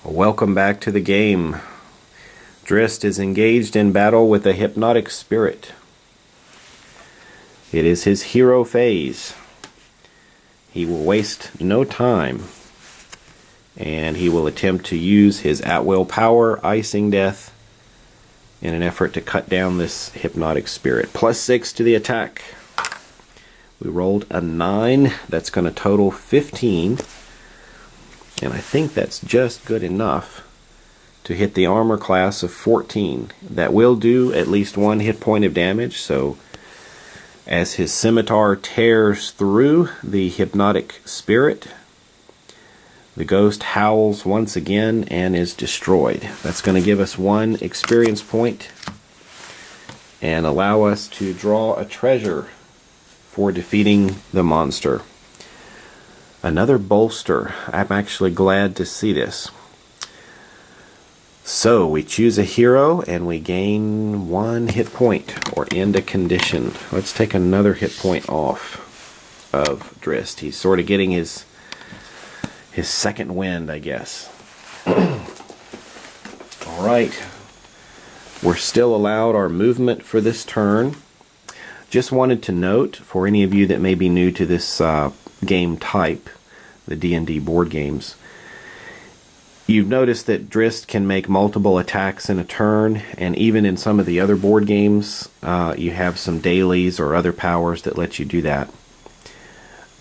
Welcome back to the game. Drizzt is engaged in battle with a hypnotic spirit. It is his hero phase. He will waste no time, and he will attempt to use his at-will power, Icing Death, in an effort to cut down this hypnotic spirit. +6 to the attack. We rolled a 9. That's going to total 15. And I think that's just good enough to hit the armor class of 14. That will do at least 1 hit point of damage, so as his scimitar tears through the hypnotic spirit, the ghost howls once again and is destroyed. That's going to give us 1 experience point and allow us to draw a treasure for defeating the monster. Another bolster. I'm actually glad to see this. So we choose a hero and we gain 1 hit point or end a condition. Let's take another hit point off of Drizzt. He's sort of getting his second wind, I guess. Alright. We're still allowed our movement for this turn. Just wanted to note, for any of you that may be new to this game type, the D&D board games, you've noticed that Drizzt can make multiple attacks in a turn, and even in some of the other board games you have some dailies or other powers that let you do that.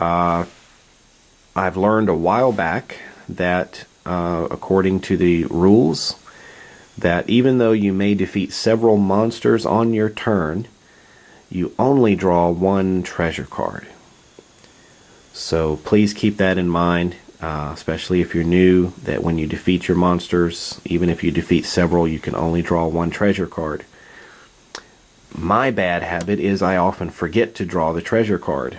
I've learned a while back that according to the rules, that even though you may defeat several monsters on your turn, you only draw 1 treasure card. So please keep that in mind, especially if you're new, that when you defeat your monsters, even if you defeat several, you can only draw 1 treasure card. My bad habit is I often forget to draw the treasure card,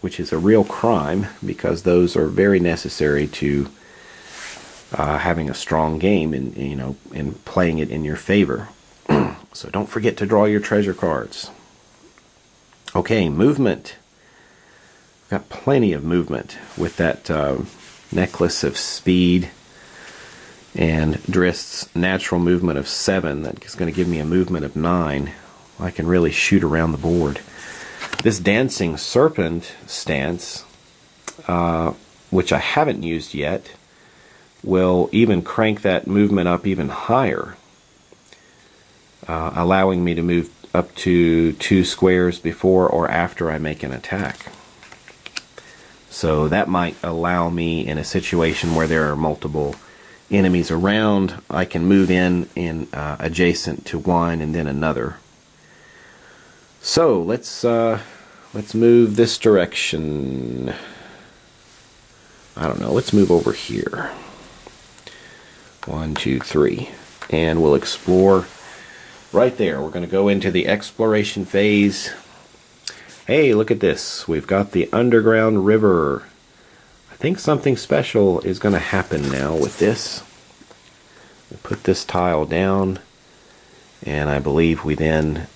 which is a real crime because those are very necessary to having a strong game and, you know, and playing it in your favor. So don't forget to draw your treasure cards. Okay, movement. Got plenty of movement with that necklace of speed and Drizzt's natural movement of 7. That's going to give me a movement of 9. I can really shoot around the board. This dancing serpent stance, which I haven't used yet, will even crank that movement up even higher, allowing me to move up to 2 squares before or after I make an attack. So that might allow me, in a situation where there are multiple enemies around, I can move in adjacent to one and then another. So let's move this direction. I don't know, let's move over here. 1, 2, 3. And we'll explore right there. We're going to go into the exploration phase. Hey, look at this. We've got the underground river. I think something special is going to happen now with this. We put this tile down, and I believe we then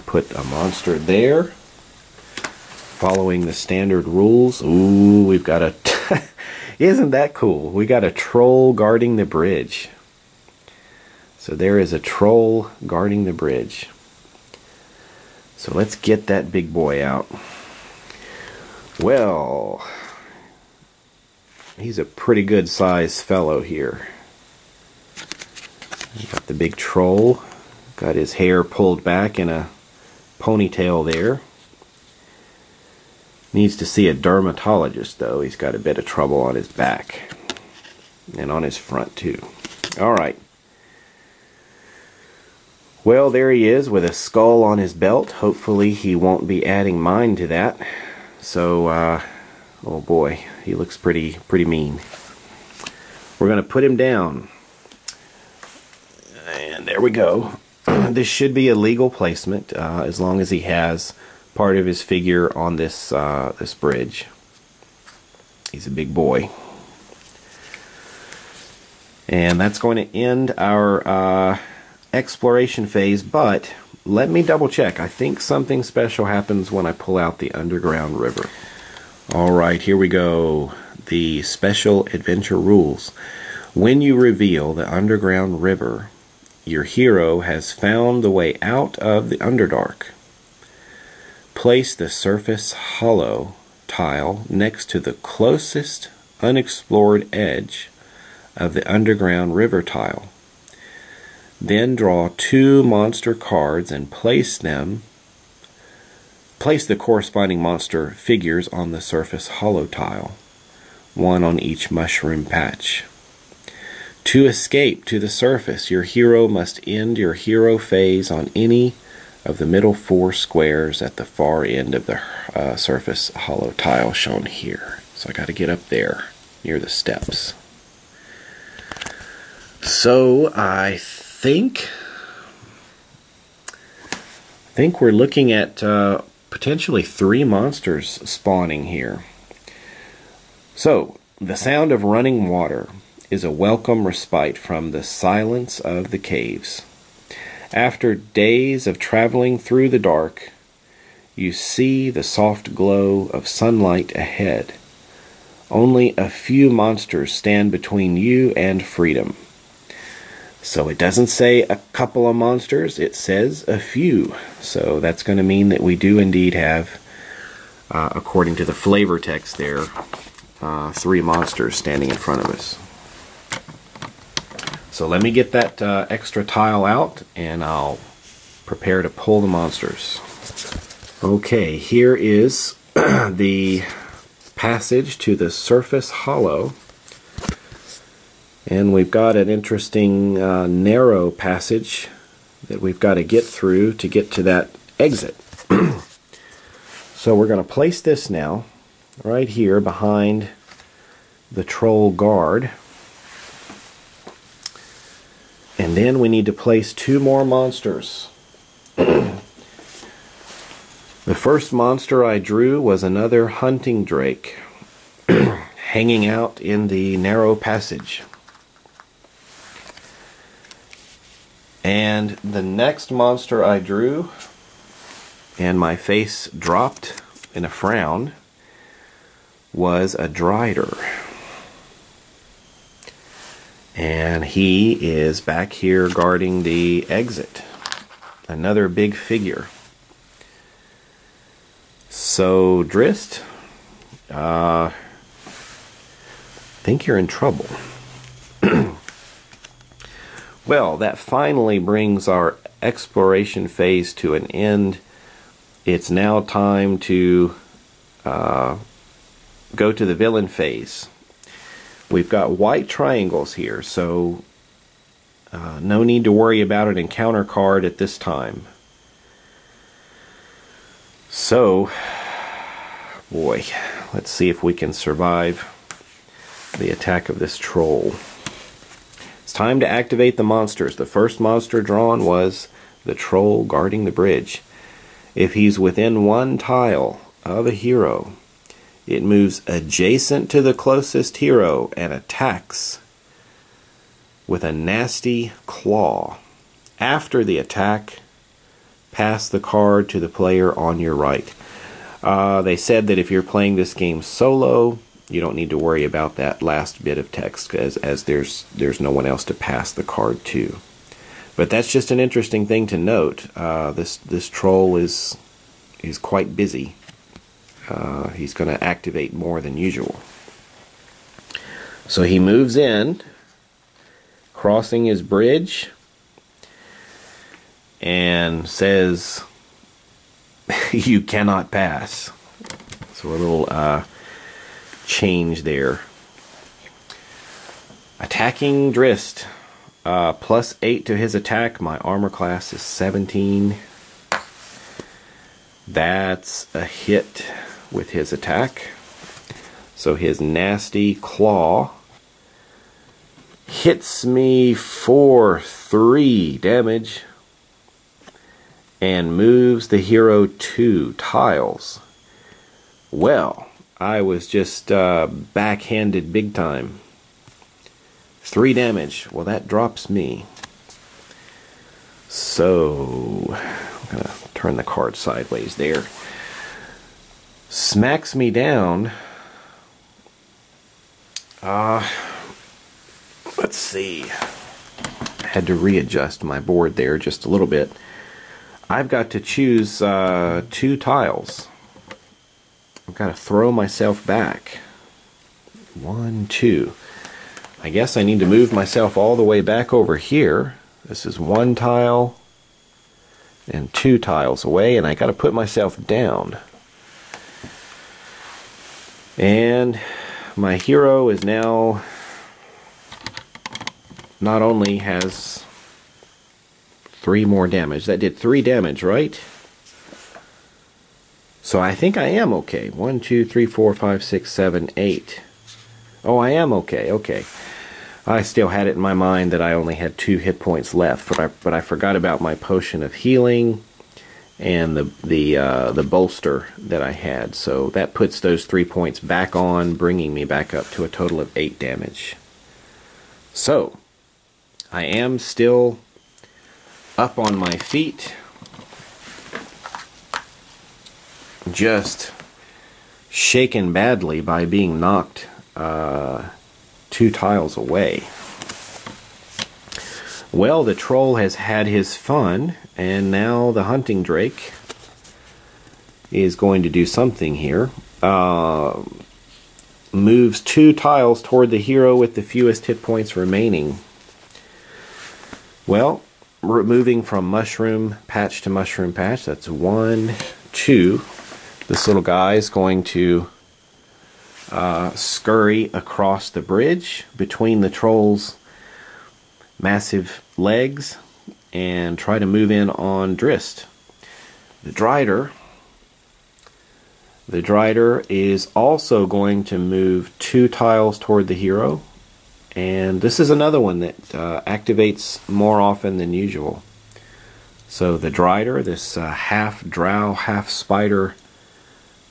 put a monster there, following the standard rules. Ooh, we've got a... Isn't that cool? We got a troll guarding the bridge. So there is a troll guarding the bridge. So let's get that big boy out. Well, he's a pretty good sized fellow here. Got the big troll. Got his hair pulled back in a ponytail there. Needs to see a dermatologist though. He's got a bit of trouble on his back. And on his front too. Alright. Well, there he is with a skull on his belt. Hopefully he won't be adding mine to that. So, oh boy, he looks pretty mean. We're going to put him down. And there we go. This should be a legal placement, as long as he has part of his figure on this, this bridge. He's a big boy. And that's going to end our... exploration phase, but let me double check. I think something special happens when I pull out the underground river. Alright, here we go. The special adventure rules. When you reveal the underground river, your hero has found the way out of the Underdark. Place the surface hollow tile next to the closest unexplored edge of the underground river tile. Then draw 2 monster cards and place the corresponding monster figures on the surface hollow tile, 1 on each mushroom patch. To escape to the surface, your hero must end your hero phase on any of the middle 4 squares at the far end of the surface hollow tile shown here. So I got to get up there near the steps. So I think we're looking at potentially 3 monsters spawning here. So the sound of running water is a welcome respite from the silence of the caves. After days of traveling through the dark, you see the soft glow of sunlight ahead. Only a few monsters stand between you and freedom. So it doesn't say a couple of monsters, it says a few. So that's going to mean that we do indeed have, according to the flavor text there, 3 monsters standing in front of us. So let me get that extra tile out and I'll prepare to pull the monsters. Okay, here is the passage to the surface hollow. And we've got an interesting narrow passage that we've got to get through to get to that exit. So we're going to place this now right here behind the troll guard. And then we need to place 2 more monsters. The first monster I drew was another hunting drake hanging out in the narrow passage. And the next monster I drew, and my face dropped in a frown, was a drider. And he is back here guarding the exit. Another big figure. So, Drizzt, I think you're in trouble. Well, that finally brings our exploration phase to an end. It's now time to go to the villain phase. We've got white triangles here, so no need to worry about an encounter card at this time. So, boy, let's see if we can survive the attack of this troll. It's time to activate the monsters. The first monster drawn was the troll guarding the bridge. If he's within 1 tile of a hero, it moves adjacent to the closest hero and attacks with a nasty claw. After the attack, pass the card to the player on your right. They said that if you're playing this game solo, you don't need to worry about that last bit of text as there's no one else to pass the card to. But that's just an interesting thing to note. This troll is quite busy. He's going to activate more than usual. So he moves in, crossing his bridge, and says, "You cannot pass." So a little change there. Attacking Drizzt. +8 to his attack. My armor class is 17. That's a hit with his attack. So his nasty claw hits me for 3 damage and moves the hero 2 tiles. Well, I was just backhanded big time. 3 damage. Well, that drops me. So, I'm going to turn the card sideways there. Smacks me down. Let's see. I had to readjust my board there just a little bit. I've got to choose 2 tiles. I've got to throw myself back. 1, 2. I guess I need to move myself all the way back over here. This is 1 tile and 2 tiles away, and I got to put myself down. And my hero is now not only has 3 more damage. That did 3 damage, right? So I think I am okay. 1, 2, 3, 4, 5, 6, 7, 8. Oh, I am okay. Okay. I still had it in my mind that I only had 2 hit points left, but I forgot about my potion of healing and the bolster that I had. So that puts those 3 points back on, bringing me back up to a total of 8 damage. So I am still up on my feet, just shaken badly by being knocked 2 tiles away. Well, the troll has had his fun, and now the hunting drake is going to do something here. Moves 2 tiles toward the hero with the fewest hit points remaining. Well, moving from mushroom patch to mushroom patch, that's 1, 2. This little guy is going to scurry across the bridge between the troll's massive legs and try to move in on Drizzt. The Drider is also going to move 2 tiles toward the hero, and this is another one that activates more often than usual. So the Drider, this half drow, half spider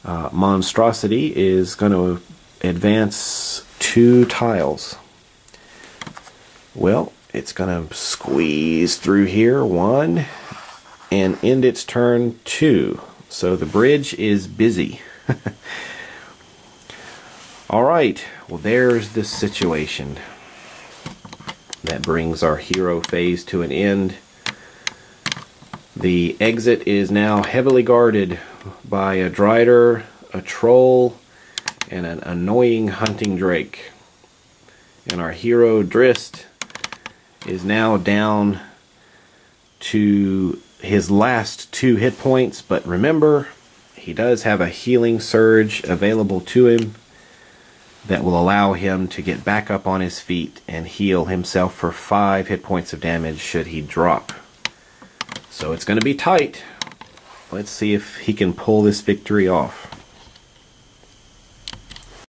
monstrosity, is going to advance 2 tiles. Well, it's going to squeeze through here, 1, and end its turn 2. So the bridge is busy. Alright, well, there's the situation. That brings our hero phase to an end. The exit is now heavily guarded by a Drider, a troll, and an annoying hunting drake. And our hero Drizzt is now down to his last 2 hit points, but remember, he does have a healing surge available to him that will allow him to get back up on his feet and heal himself for 5 hit points of damage should he drop. So it's going to be tight. Let's see if he can pull this victory off.